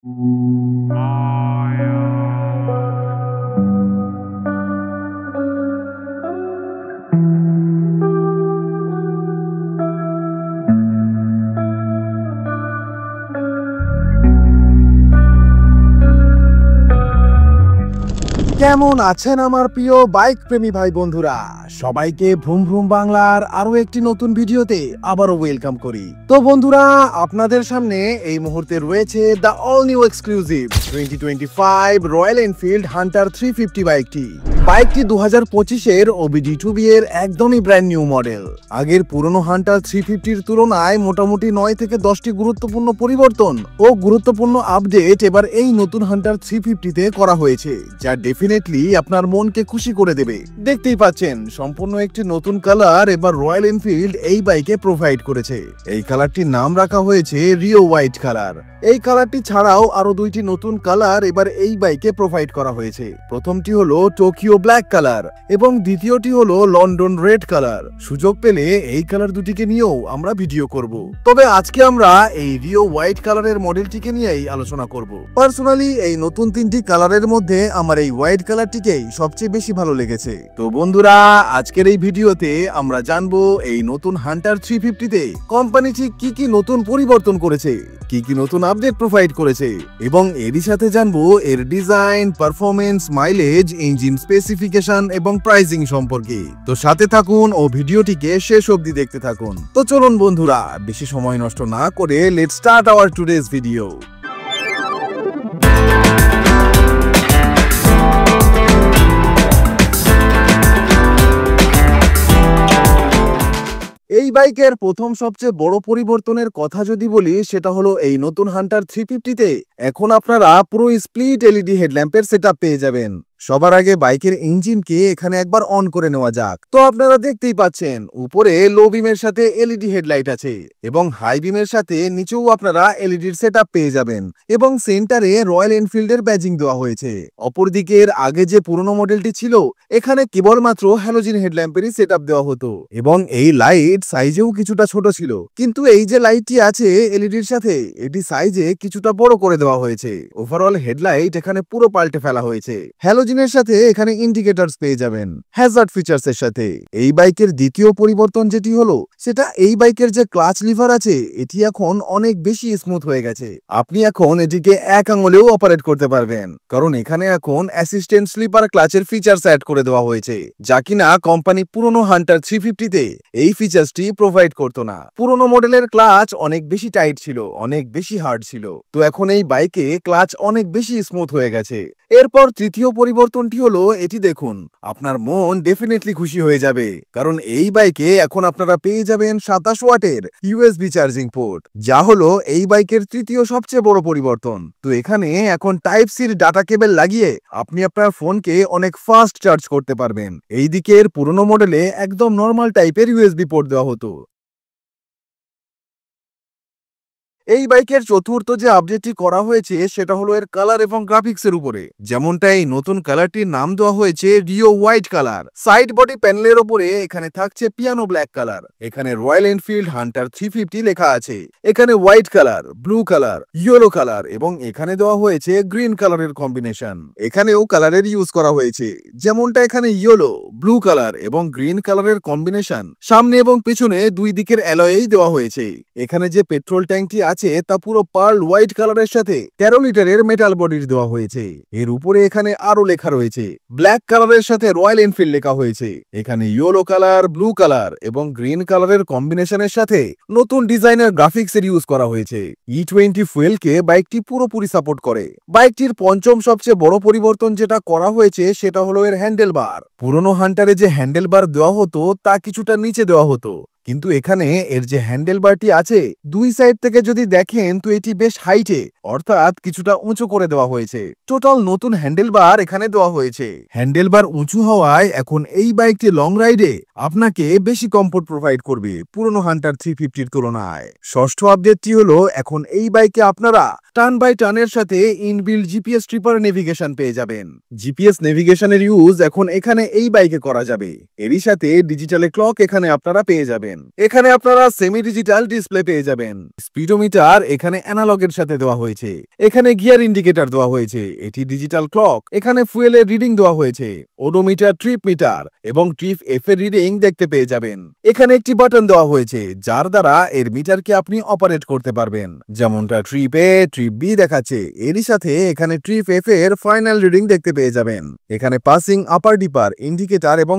কেমন আছেন আমার প্রিয় বাইক প্রেমী ভাই বন্ধুরা? সবাইকে ভ্রুম ভ্রুম বাংলার আরো একটি নতুন ভিডিওতে আবারও ওয়েলকাম করি। তো বন্ধুরা, আপনাদের সামনে এই মুহূর্তে রয়েছে the all new exclusive 2025 Royal Enfield Hunter 350 বাইকটি। বাইকটি 2025-এর OBD2B এর একদমই ব্র্যান্ড নিউ মডেল। আগের পুরনো হান্টার 350-র তুলনায় মোটামুটি 9 থেকে 10টি গুরুত্বপূর্ণ পরিবর্তন ও গুরুত্বপূর্ণ আপডেট এবার এই নতুন হান্টার 350-তে করা হয়েছে, যা ডেফিনেটলি আপনার মনকে খুশি করে দেবে। দেখতেই পাচ্ছেন, সম্পূর্ণ একটি নতুন কালার এবার রয়্যাল এনফিল্ড এই বাইকে প্রোভাইড করেছে। এই কালারটির নাম রাখা হয়েছে রিও হোয়াইট কালার। এই কালারটি ছাড়াও আরো দুইটি নতুন কালার এবার এই বাইকে প্রোভাইড করা হয়েছে। প্রথমটি হলো টোকিও ব্ল্যাক কালার এবং দ্বিতীয়টি হলো লন্ডন রেড কালার। সুযোগ পেলে এই কালার দুটিকে নিয়েও আমরা ভিডিও করব। তবে আজকে আমরা এই রিও হোয়াইট কালারের মডেলটিকে নিয়েই আলোচনা করব। পার্সোনালি এই নতুন তিনটি কালারের মধ্যে আমার এই হোয়াইট কালারটিকেই সবচেয়ে বেশি ভালো লেগেছে। তো বন্ধুরা, আজকের এই ভিডিওতে আমরা জানবো এই নতুন হান্টার 350-তে কোম্পানি ঠিক কি কি নতুন পরিবর্তন করেছে, কি কি নতুন আপডেট প্রোভাইড করেছে এবং এরই সাথে জানবো এর design, performance, mileage, engine specification এবং প্রাইসিং সম্পর্কে। তো সাথে থাকুন ও ভিডিওটিকে শেষ অবধি দেখতে থাকুন। তো চলুন বন্ধুরা, বেশি সময় নষ্ট না করে let's start our today's video. এই বাইকের প্রথম সবচেয়ে বড় পরিবর্তনের কথা যদি বলি, সেটা হলো এই নতুন হান্টার 350-তে এখন আপনারা পুরো স্প্লিট এলইডি হেডল্যাম্পের সেটআপ পেয়ে যাবেন। সবার আগে বাইকের ইঞ্জিনকে এখানে একবার অন করে নেওয়া যাক। তো আপনারা দেখতেই পাচ্ছেন, উপরে লো বিমের সাথে এলইডি হেডলাইট আছে এবং হাই বিমের সাথে নিচেও আপনারা এলইডির সেটআপ পেয়ে যাবেন এবং সেন্টারে রয়্যাল এনফিল্ডের ব্যাজিং দেওয়া হয়েছে। অপরদিকে এর আগে যে পুরনো মডেলটি ছিল, এখানে কেবলমাত্র হ্যালোজেন হেডল্যাম্পেরই সেটআপ দেওয়া হতো এবং এই লাইট সাইজেও কিছুটা ছোট ছিল। কিন্তু এই যে লাইটটি আছে এলইডির সাথে, এটি সাইজে কিছুটা বড় করে দেওয়া হয়েছে। ওভারঅল হেডলাইট এখানে পুরো পাল্টে ফেলা হয়েছে। হ্যালোজেনের সাথে এখানে ইন্ডিকেটরস পেয়ে যাবেন হ্যাজার্ড ফিচার্স এর সাথে। এই বাইকের দ্বিতীয় পরিবর্তন যেটি হলো, সেটা এই বাইকের যে ক্লাচ লিভার আছে, এটি এখন অনেক বেশি স্মুথ হয়ে গেছে। আপনি এখন এটিকে এক আঙুলেও অপারেট করতে পারবেন, কারণ এখানে এখন অ্যাসিস্ট্যান্ট স্লিপার ক্লাচের ফিচার্স অ্যাড করে দেওয়া হয়েছে, যা কিনা কোম্পানি পুরনো হান্টার 350-তে এই ফিচার্সটি প্রোভাইড করতো না। পুরনো মডেলের ক্লাচ অনেক বেশি টাইট ছিল, অনেক বেশি হার্ড ছিল। তো এখন এই বাইকে ক্লাচ অনেক বেশি স্মুথ হয়ে গেছে। এরপর তৃতীয় পরিবর্তনটি হলো, এটি দেখুন, আপনার মন ডেফিনেটলি খুশি হয়ে যাবে, কারণ এই বাইকে এখন আপনারা পেয়ে যাবেন 27 ওয়াটের ইউএসবি চার্জিং পোর্ট, যা হলো এই বাইকের তৃতীয় সবচেয়ে বড় পরিবর্তন। তো এখানে এখন টাইপ সির ডাটা কেবল লাগিয়ে আপনি আপনার ফোনকে অনেক ফাস্ট চার্জ করতে পারবেন। এই দিকের পুরনো মডেলে একদম নর্মাল টাইপের ইউএসবি পোর্ট দেওয়া হতো। এই বাইকের চতুর্থ যে আপডেটটি করা হয়েছে, সেটা হলো এর কালার এবং গ্রাফিক্সের উপরে। যেমনটা এই নতুন কালারটির নাম দেওয়া হয়েছে Rio white colour. Side body প্যানেলের উপরে এখানে থাকছে পিয়ানো ব্ল্যাক কালার। এখানে রয়্যাল এনফিল্ড হান্টার 350 লেখা আছে। এখানে white colour, blue colour, yellow colour এবং এখানে দেওয়া হয়েছে গ্রিন কালারের কম্বিনেশন। এখানেও কালারের ইউজ করা হয়েছে, যেমনটা এখানে ইয়েলো, ব্লু কালার এবং গ্রিন কালারের কম্বিনেশন সামনে এবং পেছনে দুই দিকের অ্যালয়েই দেওয়া হয়েছে। এখানে যে পেট্রোল ট্যাঙ্কটি আছে তা পুরো পার্ল হোয়াইট কালারের সাথে 13 লিটারের মেটাল বডির দেওয়া হয়েছে। এর উপরে এখানে আরো লেখা রয়েছে, ব্ল্যাক কালারের সাথে রয়্যাল এনফিল্ড লেখা হয়েছে। এখানে ইয়েলো কালার, ব্লু কালার এবং গ্রিন কালারের কম্বিনেশনের সাথে নতুন ডিজাইনের গ্রাফিক্স এর ইউজ করা হয়েছে। E20 ফুয়েলকে বাইকটি পুরোপুরি সাপোর্ট করে। বাইকটির পঞ্চম সবচেয়ে বড় পরিবর্তন যেটা করা হয়েছে, সেটা হলো এর হ্যান্ডেল বার। পুরনো হান্টারে যে হ্যান্ডেল বার দেওয়া হতো তা কিছুটা নিচে দেওয়া হতো, কিন্তু এখানে এর যে হ্যান্ডেল বারটি আছে, দুই সাইড থেকে যদি দেখেন তো এটি বেশ হাইটে, অর্থাৎ কিছুটা উঁচু করে দেওয়া হয়েছে। টোটাল নতুন হ্যান্ডেল বার এখানে দেওয়া হয়েছে। হ্যান্ডেল বার উঁচু হওয়ায় এখন এই বাইকটি লং রাইডে আপনাকে বেশি কমফোর্ট প্রোভাইড করবে পুরনো হান্টার 350-র তুলনায়। ষষ্ঠ আপডেটটি হলো, এখন এই বাইকে আপনারা টার্ন বাই টার্নের সাথে ইনবিল্ড জিপিএস ট্রিপার নেভিগেশন পেয়ে যাবেন। জিপিএস নেভিগেশনের ইউজ এখন এখানে এই বাইকে করা যাবে। এরই সাথে ডিজিটাল ক্লক এখানে আপনারা পেয়ে যাবেন। এখানে আপনারা সেমি ডিজিটাল ডিসপ্লে পেয়ে যাবেন। স্পিডোমিটার এখানে অ্যানালগের সাথে দেওয়া হয়েছে। এখানে গিয়ার ইন্ডিকেটর দেওয়া হয়েছে। এটি ডিজিটাল ক্লক। এখানে ফুয়েলের রিডিং দেওয়া হয়েছে। ওডোমিটার, ট্রিপ মিটার এবং ট্রিপ এফ এর রিডিং দেখতে পেয়ে যাবেন। এখানে একটি বাটন দেওয়া হয়েছে যার দ্বারা এর মিটারকে আপনি অপারেট করতে পারবেন। যেমনটা ট্রিপ এ, ট্রিপ বি দেখাচ্ছে। এরই সাথে এখানে ট্রিপ এফ এর ফাইনাল রিডিং দেখতে পেয়ে যাবেন। এখানে পাসিং, আপার ডিপার, ইন্ডিকেটর এবং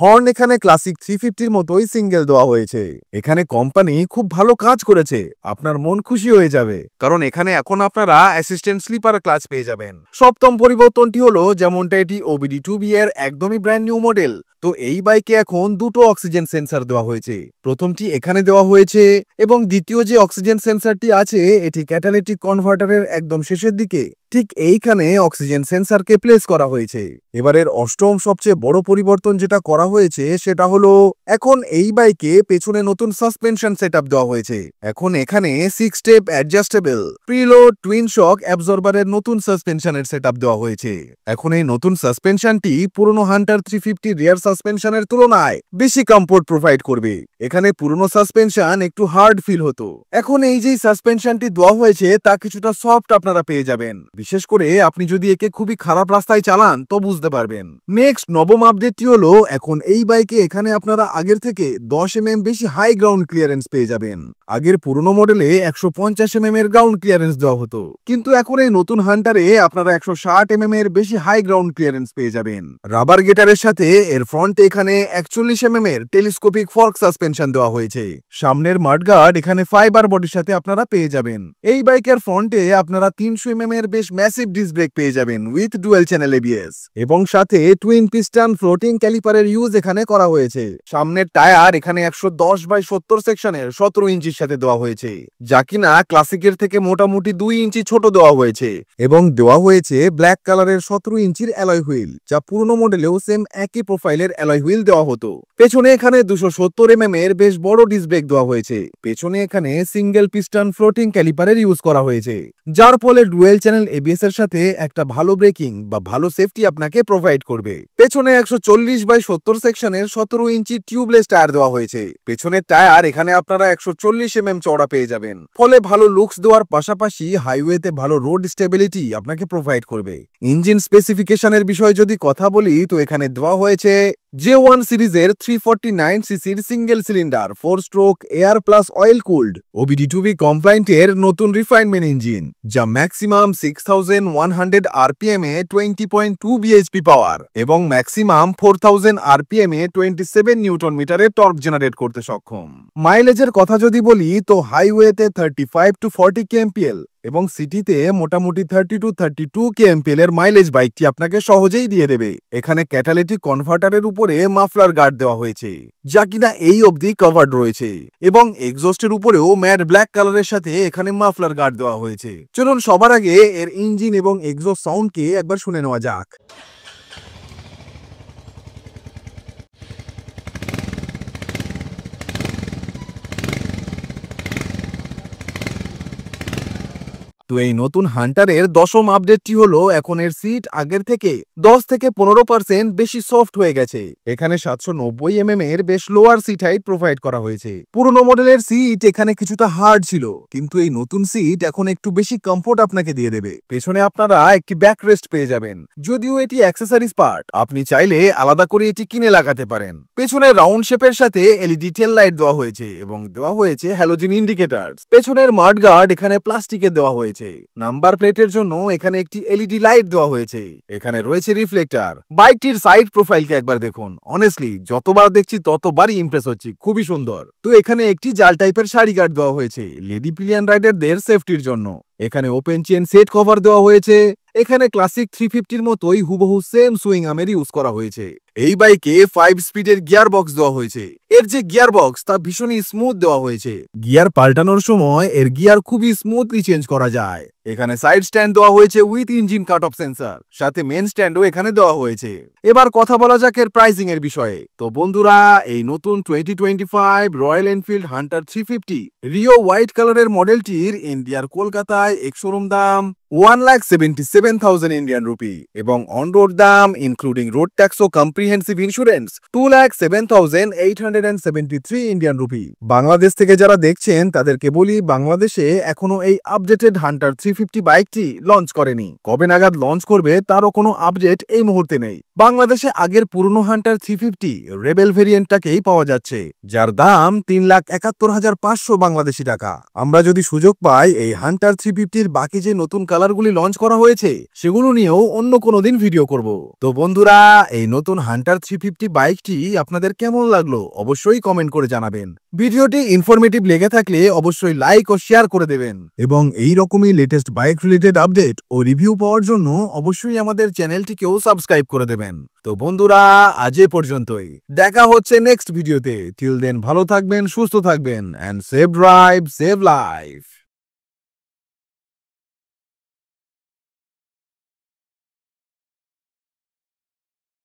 হর্ন এখানে ক্লাসিক 350 এর মতোই সিঙ্গেল দেওয়া হয়েছে। এখানে কোম্পানি খুব ভালো কাজ করেছে। আপনার মন খুশি হয়ে যাবে, কারণ এখানে এখন আপনারা অ্যাসিস্ট্যান্ট স্লিপার ক্লাচ পেয়ে যাবেন। সপ্তম পরিবর্তনটি হলো, যেমনটা এটি OBD2B এর একদমই ব্র্যান্ড নিউ মডেল, তো এই বাইকে এখন দুটো অক্সিজেন সেন্সর দেওয়া হয়েছে। প্রথমটি এখানে দেওয়া হয়েছে এবং দ্বিতীয় যে অক্সিজেন সেন্সরটি আছে এটি ক্যাটালিটিক কনভার্টারের একদম শেষের দিকে ঠিক এইখানে অক্সিজেন সেন্সরকে প্লেস করা হয়েছে। এবারের অষ্টম সবচেয়ে বড় পরিবর্তন যেটা করা হয়েছে সেটা হলো, এখন এই বাইকে পেছনে নতুন সাসপেনশন সেটআপ দেওয়া হয়েছে। এখন এখানে 6 স্টেপ অ্যাডজাস্টেবল প্রিলোড টুইন শক অ্যাবজর্বারের নতুন সাসপেনশনের সেটআপ দেওয়া হয়েছে। এখন এই নতুন সাসপেনশনটি পুরনো হান্টার 350 রিয়ার সাসপেনশনের তুলনায় বেশি কমফোর্ট প্রোভাইড করবে। এখানে পুরনো সাসপেনশন একটু হার্ড ফিল হতো, এখন এই যে সাসপেনশনটি দেওয়া হয়েছে তা কিছুটা সফট আপনারা পেয়ে যাবেন। বিশেষ করে আপনি যদি একে খুবই খারাপ রাস্তায় চালান তো বুঝতে পারবেন। নেক্সট নবম আপডেটটি হলো, এখন এই বাইকে এখানে আপনারা আগের থেকে 10 mm বেশি হাই গ্রাউন্ড ক্লিয়ারেন্স পেয়ে যাবেন। আগের পুরনো মডেলে 150 mm এর গ্রাউন্ড ক্লিয়ারেন্স দেওয়া হতো, কিন্তু এখন এই নতুন হান্টারে আপনারা 160 mm এর বেশি হাই গ্রাউন্ড ক্লিয়ারেন্স পেয়ে যাবেন। রাবার গেটারের সাথে এর ফ্রন্টে এখানে 41 mm এর টেলিস্কোপিক ফর্ক সাসপেনশন দেওয়া হয়েছে। সামনের মাডগার্ড এখানে ফাইবার বডির সাথে আপনারা পেয়ে যাবেন। এই বাইকের ফ্রন্টে আপনারা 300 mm এর বেশ ম্যাসিভ ডিস্ক ব্রেক পেয়ে যাবেন উইথ ডুয়াল চ্যানেল ABS, এবং সাথে টুইন পিস্টন ফ্লোটিং ক্যালিপারের ইউজ এখানে করা হয়েছে। সামনের টায়ার এখানে 110/70 সেকশনের 17 ইঞ্চির সাথে দেওয়া হয়েছে, যা কিনা ক্লাসিকের থেকে মোটামুটি 2 ইঞ্চি ছোট দেওয়া হয়েছে, এবং দেওয়া হয়েছে ব্ল্যাক কালারের 17 ইঞ্চির অ্যালয় হুইল, যা পুরনো মডেলেও সেম একই প্রোফাইলের অ্যালয় হুইল দেওয়া হতো। পেছনে এখানে 270 mm এর বেশ বড় ডিস্ক ব্রেক দেওয়া হয়েছে। পেছনে এখানে সিঙ্গেল পিস্টন ফ্লোটিং ক্যালিপারের ইউজ করা হয়েছে, যার ফলে ডুয়াল চ্যানেল ABS এর সাথে একটা ভালো ব্রেকিং বা ভালো সেফটি আপনাকে প্রোভাইড করবে। পেছনে 140/70 সেকশনের 17 ইঞ্চি টিউবলেস টায়ার দেওয়া হয়েছে। পেছনের টায়ার এখানে আপনারা 140 mm চওড়া পেয়ে যাবেন, ফলে ভালো লুকস দেওয়ার পাশাপাশি হাইওয়েতে ভালো রোড স্টেবিলিটি আপনাকে প্রোভাইড করবে। ইঞ্জিন স্পেসিফিকেশনের বিষয়ে যদি কথা বলি, তো এখানে দেওয়া হয়েছে J1 সিরিজের 349cc single cylinder 4 stroke air plus oil cooled OBD2B কমপ্লায়েন্টের নতুন রিফাইনমেন্ট ইঞ্জিন, যা ম্যাক্সিমাম 6100 RPM এ 20.2 bhp পাওয়ার এবং ম্যাক্সিমাম 4000 RPM এ 27 নিউটন মিটারের টর্ক জেনারেট করতে সক্ষম। মাইলেজের কথা যদি বলি, তো হাইওয়েতে 35 to 40 kmpl এবং সিটিতে মোটামুটি 30 to 32 kmpl এর মাইলেজ বাইকটি আপনাকে সহজেই দিয়ে দেবে। এখানে ক্যাটালিটিক কনভার্টারের উপরে মাফলার গার্ড দেওয়া হয়েছে, যা কিনা এই অবধি কভার্ড রয়েছে, এবং এক্সস্টের উপরেও ম্যাট ব্ল্যাক কালারের সাথে এখানে মাফলার গার্ড দেওয়া হয়েছে। চলুন সবার আগে এর ইঞ্জিন এবং এক্সস্ট সাউন্ডকে একবার শুনে নেওয়া যাক। তো এই নতুন হান্টারের 10ম আপডেটটি হলো, এখন এর সিট আগের থেকে 10 থেকে 15% বেশি সফট হয়ে গেছে। এখানে 790 mm এর বেশ লোয়ার সিট হাইট প্রোভাইড করা হয়েছে। পুরনো মডেলের সিট এখানে কিছুটা হার্ড ছিল, কিন্তু এই নতুন সিট এখন একটু বেশি কমফোর্ট আপনাকে দিয়ে দেবে। পেছনে আপনারা একটি ব্যাক রেস্ট পেয়ে যাবেন, যদিও এটি অ্যাক্সেসরিজ পার্ট, আপনি চাইলে আলাদা করে এটি কিনে লাগাতে পারেন। পেছনে রাউন্ড শেপের সাথে LED টেল লাইট দেওয়া হয়েছে এবং দেওয়া হয়েছে হ্যালোজেন ইন্ডিকেটর। পেছনের মাডগার্ড এখানে প্লাস্টিকের দেওয়া হয়েছে। নাম্বার প্লেটের জন্য এখানে একটি LED লাইট দেওয়া হয়েছে। এখানে রয়েছে রিফ্লেক্টর। বাইকটির সাইড প্রোফাইলকে একবার দেখুন, অনেস্টলি যতবার দেখছি ততবারই ইমপ্রেস হচ্ছি, খুবই সুন্দর। তো এখানে একটি জাল টাইপের সারি গার্ড দেওয়া হয়েছে লেডি পিলিয়ন রাইডারদের সেফটির জন্য। এখানে ওপেন চেন সেট কভার দেওয়া হয়েছে। এখানে ক্লাসিক 350 মতোই হুবহু সেম সুইং আমের ইউজ করা হয়েছে। এই বাইকে 5 স্পিডের গিয়ার বক্স দেওয়া হয়েছে। এর যে গিয়ার বক্স তা ভীষণই স্মুথ দেওয়া হয়েছে। গিয়ার পাল্টানোর সময় এর গিয়ার খুবই স্মুথলি চেঞ্জ করা যায়। এখানে সাইড স্ট্যান্ড দেওয়া হয়েছে with engine cut off sensor, সাথে মেন স্ট্যান্ডও এখানে দেওয়া হয়েছে। এবার কথা বলা যাক এর প্রাইসিং এর বিষয়ে। তো বন্ধুরা, এই নতুন 2025 Royal Enfield Hunter 350 Rio white কালারের মডেলটির ইন্ডিয়ার কলকাতায় এক্স-শোরুম দাম 1,77,000 ইন্ডিয়ান রুপি এবং অন রোড দাম ইনক্লুডিং রোড ট্যাক্স ও comprehensive insurance 2,07,873 Indian rupee. Bangladesh থেকে যারা দেখছেন তাদেরকে বলি, বাংলাদেশে এখনো এই আপডেটেড হান্টার 350 বাইকটি লঞ্চ করেনি। কবে নাগাদ লঞ্চ করবে তারও কোনো আপডেট এই মুহূর্তে নেই। বাংলাদেশে আগের পুরনো হান্টার 350 রেবেল ভেরিয়েন্টটাকেই পাওয়া যাচ্ছে, যার দাম 3,71,500 বাংলাদেশি টাকা। আমরা যদি সুযোগ পাই এই হান্টার 350-র বাকি যে নতুন কালারগুলি লঞ্চ করা হয়েছে সেগুলো নিয়েও অন্য কোনো দিন ভিডিও করব। তো বন্ধুরা, এই নতুন হান্টার 350 বাইকটি আপনাদের কেমন লাগলো অবশ্যই কমেন্ট করে জানাবেন। ভিডিওটি ইনফরমেটিভ লেগে থাকলে অবশ্যই লাইক ও শেয়ার করে দেবেন এবং এই রকমই লেটেস্ট বাইক রিলেটেড আপডেট ও রিভিউ পাওয়ার জন্য অবশ্যই আমাদের চ্যানেলটিকেও সাবস্ক্রাইব করে দেবেন। তো বন্ধুরা, আজ এ পর্যন্তই। দেখা হচ্ছে নেক্সট ভিডিওতে। টিল দেন ভালো থাকবেন, সুস্থ থাকবেন, and safe drive save life.